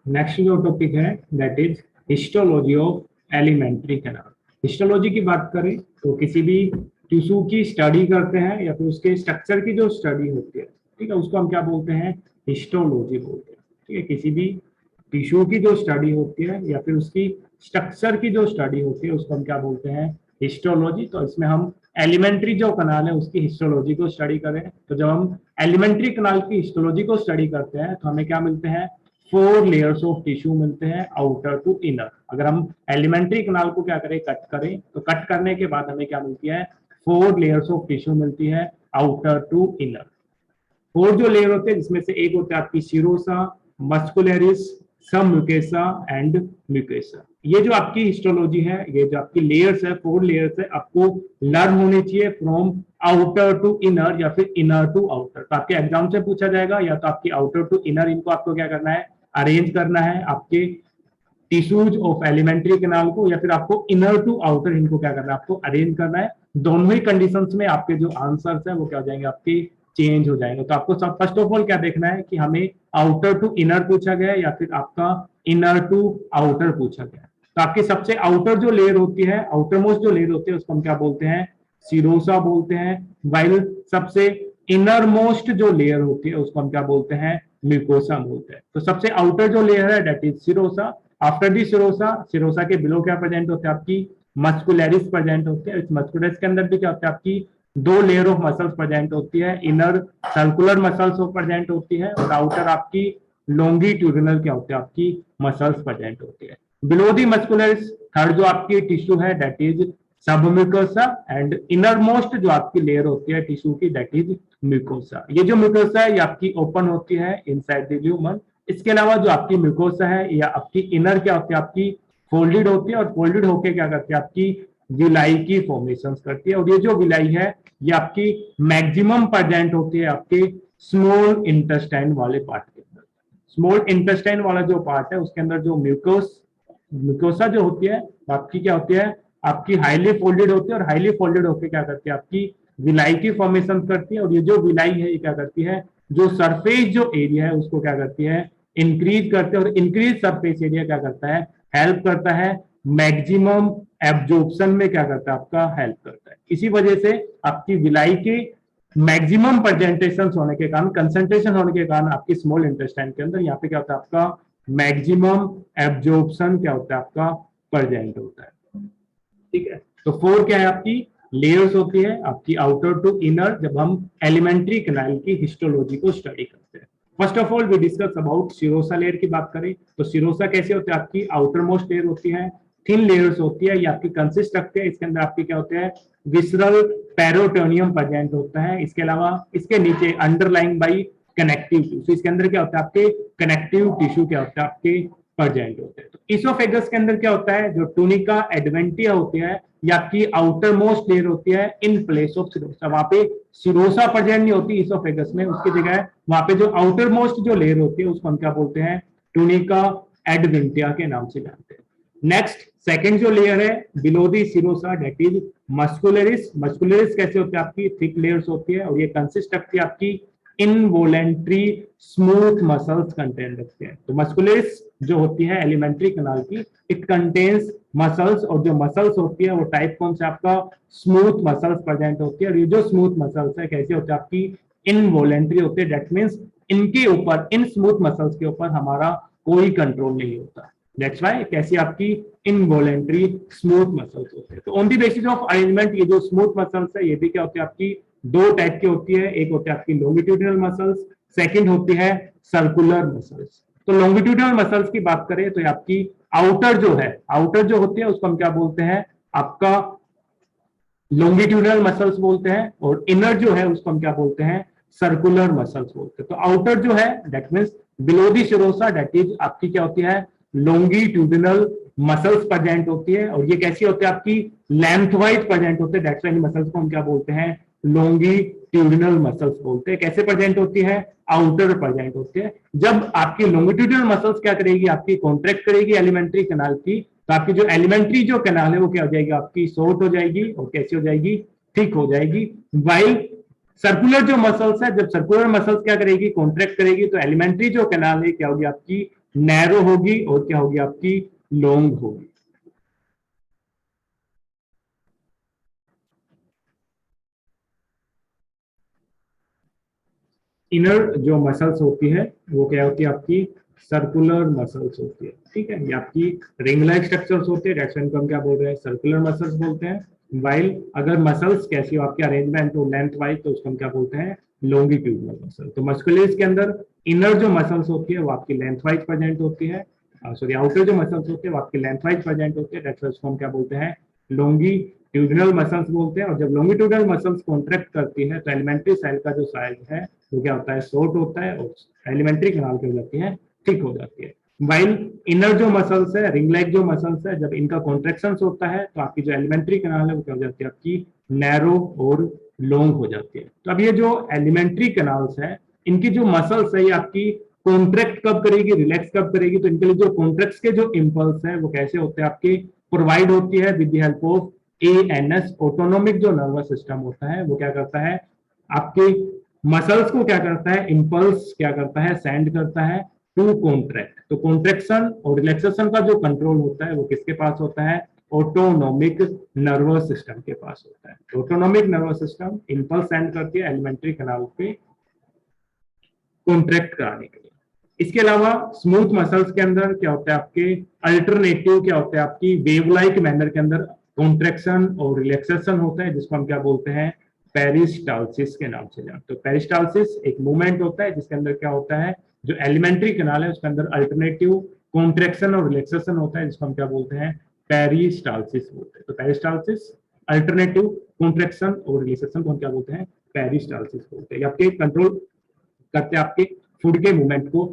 Next जो topic है that is histology of alimentary canal. Histology की बात करें तो किसी भी टिश्यू की स्टडी करते हैं या फिर उसके स्ट्रक्चर की जो स्टडी होती है, ठीक है, उसको हम क्या बोलते हैं, हिस्टोलॉजी बोलते हैं। ठीक है, किसी भी टिश्यू की जो स्टडी होती है या फिर उसकी स्ट्रक्चर की जो स्टडी होती है उसको हम क्या बोलते हैं, हिस्टोलॉजी। तो इसमें हम एलिमेंट्री जो कनाल है उसकी हिस्टोलॉजी को स्टडी करें, तो जब हम एलिमेंट्री कनाल की हिस्टोलॉजी को स्टडी करते हैं तो हमें क्या मिलते हैं, 4 लेयर्स ऑफ टिश्यू मिलते हैं आउटर टू इनर। अगर हम एलिमेंट्री कनाल को क्या करें, कट करें, तो कट करने के बाद हमें क्या मिलती है, 4 लेयर्स ऑफ टिश्यू मिलती है आउटर टू इनर। 4 जो लेयर होते हैं जिसमें से एक होता है आपकी सीरोसा, मस्कुलरिस, सब म्यूकेसा एंड म्यूकेसा। ये जो आपकी हिस्टोलॉजी है, ये जो आपकी लेयर्स है, 4 लेयर्स है, आपको लर्न होनी चाहिए फ्रॉम आउटर टू इनर या फिर इनर टू आउटर। तो आपके एग्जाम से पूछा जाएगा या तो आपकी आउटर टू इनर, इनको आपको क्या करना है, अरेंज करना है आपके टिश्यूज ऑफ एलिमेंट्री कैनाल को, या फिर आपको इनर टू आउटर इनको क्या करना है, आपको अरेंज करना है। दोनों ही कंडीशंस में आपके जो आंसर्स है वो क्या हो जाएंगे, आपके चेंज हो जाएंगे। तो आपको सब फर्स्ट ऑफ ऑल क्या देखना है कि हमें आउटर टू इनर पूछा गया है या फिर आपका इनर टू आउटर पूछा गया है। तो आपकी सबसे आउटर जो लेयर होती है, आउटर मोस्ट जो लेयर होती है उसको हम क्या बोलते हैं, सीरोसा बोलते हैं। वाइल सबसे इनर मोस्ट जो लेयर होती है उसको हम क्या बोलते हैं, म्यूकोसा बोलते हैं। तो सबसे आउटर जो लेयर है that is serosa. After the serosa, serosa के बिलो क्या प्रेजेंट होते हैं, आपकी मस्कुलरिस प्रेजेंट होते हैं। इस मस्कुलरिस के अंदर भी क्या होता है, आपकी 2 लेयर ऑफ मसल्स प्रेजेंट होती है। इनर सर्कुलर मसल्स प्रेजेंट होती है और आउटर आपकी लॉन्गिट्यूडिनल क्या होती है, आपकी मसल्स प्रेजेंट होती है। बिलो दी मस्कुलरिस थर्ड जो आपकी टिश्यू है that is submucosa and inner most जो आपकी लेयर होती है टिश्यू की दैट इज म्यूकोसा। ये जो म्यूकोसा है ये आपकी ओपन होती है इनसाइड द ल्यूमन। इसके अलावा जो आपकी म्यूकोसा है या आपकी इनर क्या होती है, आपकी फोल्डेड होती है और फोल्डेड होके क्या करती है, आपकी विलाई की फॉर्मेशन करती है। और ये जो विलाई है ये आपकी मैक्सिमम प्रेजेंट होती है आपके स्मॉल इंटेस्टाइन वाले पार्ट के अंदर। स्मॉल इंटेस्टाइन वाला जो पार्ट है उसके अंदर जो म्यूकोसा जो होती है आपकी क्या होती है, आपकी हाईली फोल्डेड होती है और हाईली फोल्डेड होकर क्या करती है, आपकी विलाई की फॉर्मेशन करती है। और ये जो विलाई है ये क्या करती है, जो सरफेस जो एरिया है उसको क्या करती है, इंक्रीज करते हैं। और इंक्रीज सरफेस एरिया क्या करता है, हेल्प करता है मैक्सिमम एब्जॉर्प्शन में, क्या करता है, आपका हेल्प करता है। इसी वजह से आपकी विलाई के मैक्सिमम प्रेजेंटेशन होने के कारण, कंसंट्रेशन होने के कारण आपकी स्मॉल इंटेस्टाइन के अंदर यहाँ पे क्या होता है, आपका मैक्सिमम एब्जॉर्प्शन क्या होता है, आपका प्रेजेंट होता है। ठीक है, तो 4 क्या है, आपकी लेयर्स होती है आपकी आउटर टू इनर जब हम एलिमेंट्री कैनाल की हिस्टोलॉजी को स्टडी करते हैं। First of all we discuss about serosa layer की बात करें तो सिरोसा कैसे होते हैं, आपकी आउटर मोस्ट लेयर होती है, थिन लेयर्स होती है, ये आपकी कंसिस्ट रखते हैं। इसके अंदर आपकी क्या होते हैं, विसरल पेरोटोनियम प्रेजेंट होता है। इसके अलावा इसके नीचे अंडरलाइंग बाई कनेक्टिव टिश्यू, इसके अंदर क्या होता है, आपके कनेक्टिव टिश्यू क्या होता है, आपके प्रेजेंट होते हैं। तो इसोफेगस के अंदर क्या होता है, जो टूनिका एडवेंटिया होती है या आपकी आउटर मोस्ट लेयर होती है इन प्लेस ऑफ सिरोसा। वहां पे सिरोसा प्रेजेंट नहीं होती इसोफेगस में, उसकी जगह वहां पे जो आउटर मोस्ट जो लेयर होती है उसको हम क्या बोलते हैं, टूनिका एडवेंटिया के नाम से जानते हैं। नेक्स्ट सेकंड जो लेयर है below the serosa that is muscularis. Muscularis कैसे होती है, आपकी थिक लेयर्स होती है और ये कंसिस्ट रखती है आपकी इनवोलेंट्री स्मूथ मसल्स कंटेन रखते हैं। तो मस्कुलरिस जो होती है एलिमेंट्री कैनाल की, इट कंटेन्स मसल्स, और जो मसल्स होती है वो टाइप कौन सा, आपका स्मूथ मसल्स प्रेजेंट होती है। और ये जो स्मूथ मसल्स है कैसे होते हैं, आपकी इनवोलेंट्री होते हैं। दैट मींस इनके ऊपर, इन स्मूथ मसल्स के ऊपर हमारा कोई कंट्रोल नहीं होता। दैट्स व्हाई कैसी आपकी इनवोलेंट्री स्मूथ मसल्स होते हैं। तो on the basis of arrangement ये जो स्मूथ मसल्स है ये भी क्या होती है, आपकी 2 टाइप की होती है। एक होती है आपकी लॉन्गिट्यूडिनल मसल्स, सेकंड होती है सर्कुलर मसल्स। तो लॉन्गिट्यूडिनल मसल्स की बात करें तो आपकी आउटर जो है, आउटर जो होती है उसको हम क्या बोलते हैं, आपका लॉन्गिट्यूडिनल मसल्स बोलते हैं, और इनर जो है उसको हम क्या बोलते हैं, सर्कुलर मसल्स बोलते हैं। तो आउटर जो है that means below the serosa that is आपकी क्या होती है, लॉन्गिट्यूडिनल मसल्स प्रेजेंट होती है। और ये कैसी होती है, आपकी लेंथ वाइज प्रेजेंट होते हैं। दैट्स व्हाई मसल्स को हम क्या बोलते हैं, लॉन्गिट्यूडिनल मसल्स बोलते हैं। कैसे प्रेजेंट होती है, आउटर प्रेजेंट होती है। जब आपकी लॉन्गिट्यूडिनल मसल्स क्या करेगी, आपकी कॉन्ट्रैक्ट करेगी एलिमेंट्री कैनाल की, तो आपकी जो एलिमेंट्री जो कैनाल है वो क्या हो जाएगी, आपकी शॉर्ट हो जाएगी और कैसी हो जाएगी, थिक हो जाएगी। वाइल सर्कुलर जो मसल्स है, जब सर्कुलर मसल्स क्या करेगी, कॉन्ट्रैक्ट करेगी, तो एलिमेंट्री जो कैनाल है क्या होगी, आपकी नैरो होगी और क्या होगी आपकी लॉन्ग होगी। इनर जो मसल्स होती है वो क्या होती है आपकी सर्कुलर मसल्स होती है, ठीक है। ये आपकी रिंग लाइक स्ट्रक्चर्स होते हैं, दैट्स को हम क्या बोल रहे हैं सर्कुलर मसल्स बोलते हैं। वाइल अगर मसल्स कैसी हो आपकी अरेंजमेंट हो लेंथ वाइज तो उसको हम क्या बोलते हैं लॉन्गिट्यूडनल मसल। तो मस्कुलस के अंदर इनर जो मसल्स होती है वो आपकी लेंथ वाइज प्रेजेंट होती है, सॉरी आउटर जो मसल्स होते हैं वो आपकी लेंथ वाइज प्रेजेंट होते हैं, दैट्स को हम क्या बोलते हैं लॉन्गिट्यूडनल मसल्स बोलते हैं। और जब लॉन्गिट्यूडनल मसल्स कॉन्ट्रैक्ट करती है तो एलिमेंट्री सेल का जो साइज है तो क्या होता है शॉर्ट होता है और एलिमेंट्री कैनाल की हो जाती है थिक हो जाती है। वाइल इनर जो मसल्स है रिंग लाइक जो मसल्स है जब इनका कॉन्ट्रेक्शन होता है तो आपकी जो एलिमेंट्री कैनाल है वो क्या हो जाती है आपकी नैरो और लॉन्ग हो जाती है। तो अब ये जो एलिमेंट्री कैनाल्स है इनकी जो मसल्स है ये आपकी कॉन्ट्रैक्ट कब करेगी रिलैक्स कब करेगी, तो इनके लिए जो कॉन्ट्रैक्ट्स के जो इंपल्स है वो कैसे होते हैं आपके प्रोवाइड होती है with the help of ANS autonomic जो नर्वस सिस्टम होता है वो क्या करता है आपके मसल्स को क्या करता है इंपल्स क्या करता है सेंड करता है टू कॉन्ट्रैक्ट। तो कॉन्ट्रेक्शन और रिलैक्सेशन का जो कंट्रोल होता है वो किसके पास होता है ऑटोनोमिक नर्वस सिस्टम के पास होता है। Autonomic nervous system impulse send करती है एलिमेंट्री कैनाल पे कॉन्ट्रैक्ट कराने के लिए। इसके अलावा स्मूथ मसल्स के अंदर क्या होता है आपके अल्टरनेटिव क्या होता है आपकी वेव लाइक मैनर के अंदर कॉन्ट्रेक्शन और रिलैक्सेशन होता है जिसको हम क्या बोलते हैं पेरिस्टाल्सिस के नाम से जानते हो। पेरिस्टाल्सिस एक मूवमेंट होता है जिसके अंदर क्या होता है जो एलिमेंट्री कैनाल है उसके अंदर अल्टरनेटिव कॉन्ट्रेक्शन और रिलैक्सेशन होता है जिसको हम क्या बोलते हैं पेरिस्टाल्सिस बोलते हैं। तो पेरिस्टाल्सिस अल्टरनेटिव कॉन्ट्रेक्शन और रिलैक्सेशन को हम क्या बोलते हैं पेरिस्टाल्सिस बोलते हैं। आपके कंट्रोल करते हैं आपके फूड के मूवमेंट को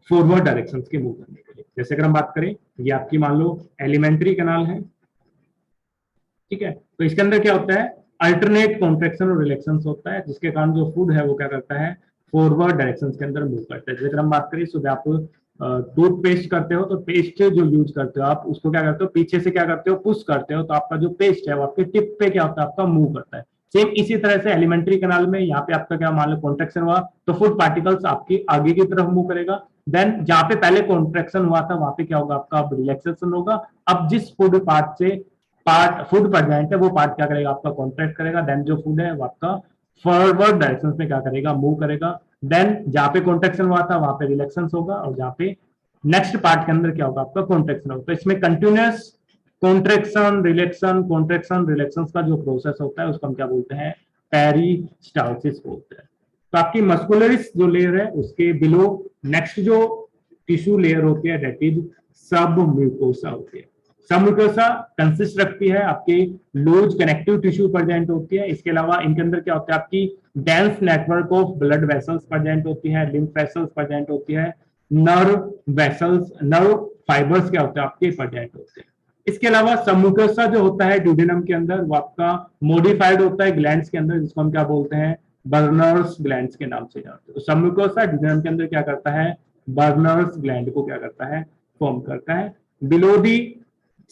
फॉरवर्ड डायरेक्शन के मूव करने के लिए। जैसे अगर हम बात करें ये आपकी मान लो एलिमेंट्री कैनाल है, ठीक है। तो इसके अंदर क्या होता है अल्टरनेट कॉन्ट्रेक्शन और रिलैक्शन होता है जिसके कारण जो फूड है वो क्या करता है फॉरवर्ड डायरेक्शन के अंदर मूव करता है। जैसे हम बात करें सुबह आप टूथपेस्ट करते हो तो पेस्ट जो यूज करते हो आप उसको क्या करते हो पीछे से क्या करते हो पुश करते हो तो आपका जो पेस्ट है वो आपके टिप पे क्या होता है आपका मूव करता है। सेम इसी तरह से एलिमेंट्री कैनाल में यहाँ पे आपका क्या मान लो कॉन्ट्रेक्शन हुआ तो फूड पार्टिकल्स आपकी आगे की तरफ मूव करेगा। देन जहां पे पहले कॉन्ट्रेक्शन हुआ था वहां पे क्या होगा आपका अब रिलैक्सेशन होगा। अब जिस फूड पार्ट से पार्ट फूड प्रेजेंट है वो पार्ट क्या करेगा आपका कॉन्ट्रैक्ट करेगा, देन जो फूड है वो आपका फॉरवर्ड डायरेक्शन में क्या करेगा मूव करेगा। देन जहां पे कॉन्ट्रैक्शन हुआ था वहां पे रिलैक्शन होगा और जहां पे नेक्स्ट पार्ट के अंदर क्या होगा आपका कॉन्ट्रैक्शन होगा। तो इसमें कंटिन्यूअस कॉन्ट्रैक्शन रिलैक्शन का जो प्रोसेस होता है उसको हम क्या बोलते हैं पेरिस्टाल्सिस बोलते हैं। तो आपकी मस्कुलरिस जो लेयर है उसके बिलो नेक्स्ट जो टिश्यू लेयर होती है दैट इज सब म्यूकोसा होती है। सब म्यूकोसा कंसिस्ट रखती है आपके लूज कनेक्टिव टिश्यू प्रेजेंट होती है। इसके अलावा इनके अंदर क्या होता है आपकी dense network of blood vessels present होती है, लिम्फ वेसल्स प्रेजेंट होती है, नर्व वेसल्स नर्व फाइबर्स क्या होते हैं आपके प्रेजेंट होते हैं। इसके अलावा सबम्यूकोसा जो होता है ड्यूडेनम के अंदर वो आपका मॉडिफाइड होता है ग्लैंड्स के अंदर जिसको हम क्या बोलते हैं बर्नर्स ग्लैंड्स के नाम से जानते हैं। तो सबम्यूकोसा ड्यूडेनम के अंदर क्या करता है बर्नर्स ग्लैंड को क्या करता है फॉर्म करता है। बिलो दी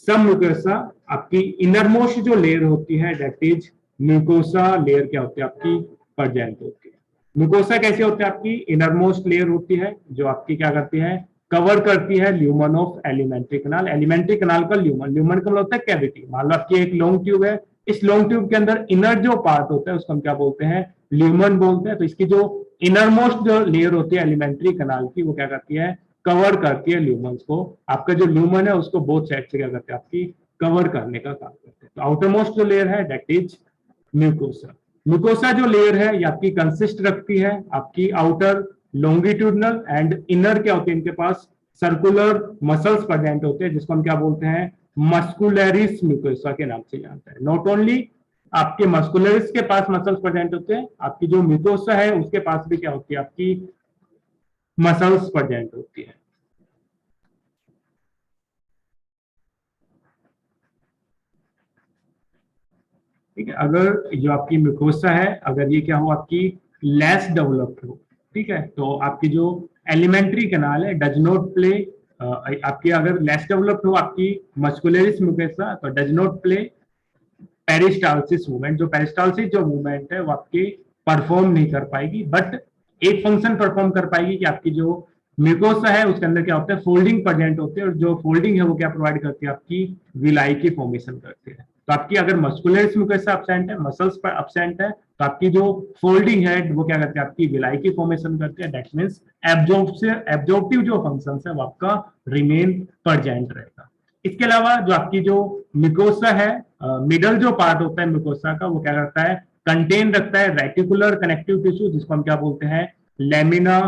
सबम्यूकोसा आपकी इनरमोस्ट जो लेयर होती है दैट इज म्यूकोसा लेयर क्या होती है आपकी प्रेजेंट होती है। म्यूकोसा कैसे होती है आपकी इनरमोस्ट लेयर होती है जो आपकी क्या करती है कवर करती है lumen of alimentary canal. Alimentary canal का ल्यूमन ल्यूमन का मतलब होता है कैविटी। मान लो आपकी एक लॉन्ग ट्यूब है, इस लॉन्ग ट्यूब के अंदर इनर जो पार्ट होता है उसको हम क्या बोलते हैं ल्यूमन बोलते हैं। तो इसकी जो इनरमोस्ट जो लेयर होती है एलिमेंट्री कैनाल की वो क्या करती है कवर करती है ल्यूमन्स को। आपका जो ल्यूमन है उसको बोथ साइड से क्या करते हैं आपकी कवर करने का काम करते हैं। तो आउटरमोस्ट जो लेयर है दैट इज म्यूकोसा। म्यूकोसा जो लेयर है ये आपकी कंसिस्ट रखती है आपकी आउटर लॉन्गिट्यूडनल एंड इनर क्या होते हैं इनके पास सर्कुलर मसल्स प्रेजेंट होते हैं जिसको हम क्या बोलते हैं मस्कुलरिस म्यूकोसा के नाम से जानते हैं। नॉट ओनली आपके मस्कुलरिस के पास मसल्स प्रेजेंट होते हैं, आपकी जो म्यूकोसा है उसके पास भी क्या होती है आपकी मसल्स प्रेजेंट होती है। ठीक है, अगर जो आपकी म्यूकोसा है अगर ये क्या हो आपकी लेस डेवलप्ड हो, ठीक है, तो आपकी जो एलिमेंट्री कैनाल है डज नॉट प्ले आपकी अगर लेस डेवलप्ड हो आपकी मस्कुलरिस म्यूकोसा तो does not play peristalsis movement. जो पेरिस्टाल्सिस जो मूवमेंट है वो आपकी परफॉर्म नहीं कर पाएगी, बट एक फंक्शन परफॉर्म कर पाएगी कि आपकी जो म्यूकोसा है उसके अंदर क्या होता है, फोल्डिंग प्रेजेंट होते हैं, और जो फोल्डिंग है वो क्या प्रोवाइड करती है, आपकी विलाई की फॉर्मेशन करती है। तो आपकी अगर मस्कुलर म्यूकोसा एब्सेंट है, मसल्स पर एब्सेंट है, तो आपकी जो फोल्डिंग है वो क्या करती है, आपकी विलाई की फॉर्मेशन करती है। दैट मीन्स एब्जॉर्प्टिव जो फंक्शन है वो आपका रिमेन प्रेजेंट रहेगा। इसके अलावा जो आपकी जो म्यूकोसा है, मिडल जो पार्ट होता है म्यूकोसा का, वो क्या करता है, कंटेन रखता है रेटिकुलर कनेक्टिव टिश्यू, जिसको हम क्या बोलते हैं, लेमिना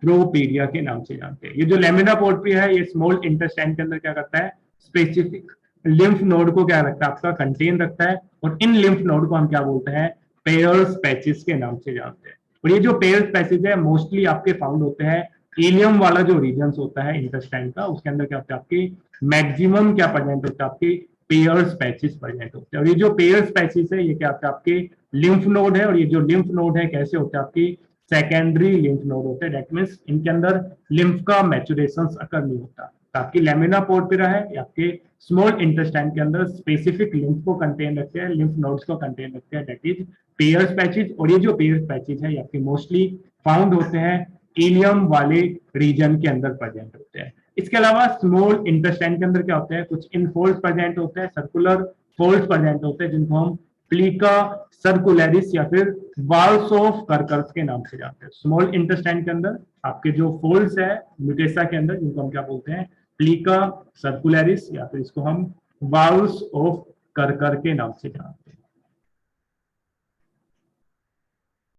प्रोपीरिया के नाम से जानते हैं। ये जो लेमिना प्रोपीरिया है, ये स्मॉल इंटेस्टाइन के अंदर क्या करता है, स्पेसिफिक लिम्फ नोड को क्या रखता है, आपका कंटेन रखता है, और इन लिम्फ नोड को हम क्या बोलते हैं, पेयर्स पैचेस के नाम से जानते हैं। और ये जो पेयर्स पैचेस है मोस्टली आपके फाउंड होते हैं इलियम वाला जो रीजन होता है इंटेस्टाइन का, उसके अंदर क्या होता है, आपके मैक्सिमम क्या प्रेजेंट होता है, आपके पेयर्स पैचेस प्रेजेंट होते हैं। और ये जो पेयर्स पैचेस है ये क्या होता है, आपके लिम्फ नोड है, और ये जो लिम्फ नोड है कैसे होते हैं, आपकी सेकेंडरी लिम्फ नोड होते हैं। दैट मीन्स इनके अंदर लिम्फ का मैचुरेशन अकर नहीं होता। तो आपकी लेमिना पोर्पिरा है, आपके स्मॉल इंटेस्टाइन के अंदर स्पेसिफिक लिम्फ को कंटेन रखते हैं, लिम्फ नोड्स को कंटेन रखते हैं, दैट इज पेयर्स पैचेज। और ये जो पेयर्स पैचेज है ये आपके मोस्टली फाउंड होते हैं इलियम वाले रीजन के अंदर प्रेजेंट होते हैं। इसके अलावा स्मॉल इंटेस्टाइन के अंदर क्या होते हैं, कुछ इनफोल्ड्स प्रेजेंट होते हैं, सर्कुलर फोल्ड्स प्रेजेंट होते हैं, जिनको हम प्लीका सर्कुलरिस या फिर वाल्स ऑफ कर्कर्स के नाम से जानते हैं। स्मॉल इंटेस्टाइन के अंदर आपके जो फोल्ड्स है म्यूकेसा के अंदर, जिनको हम क्या बोलते हैं, प्लीका सर्कुलरिस, या फिर इसको हम वाल्स ऑफ कर्कर के नाम से जानते हैं।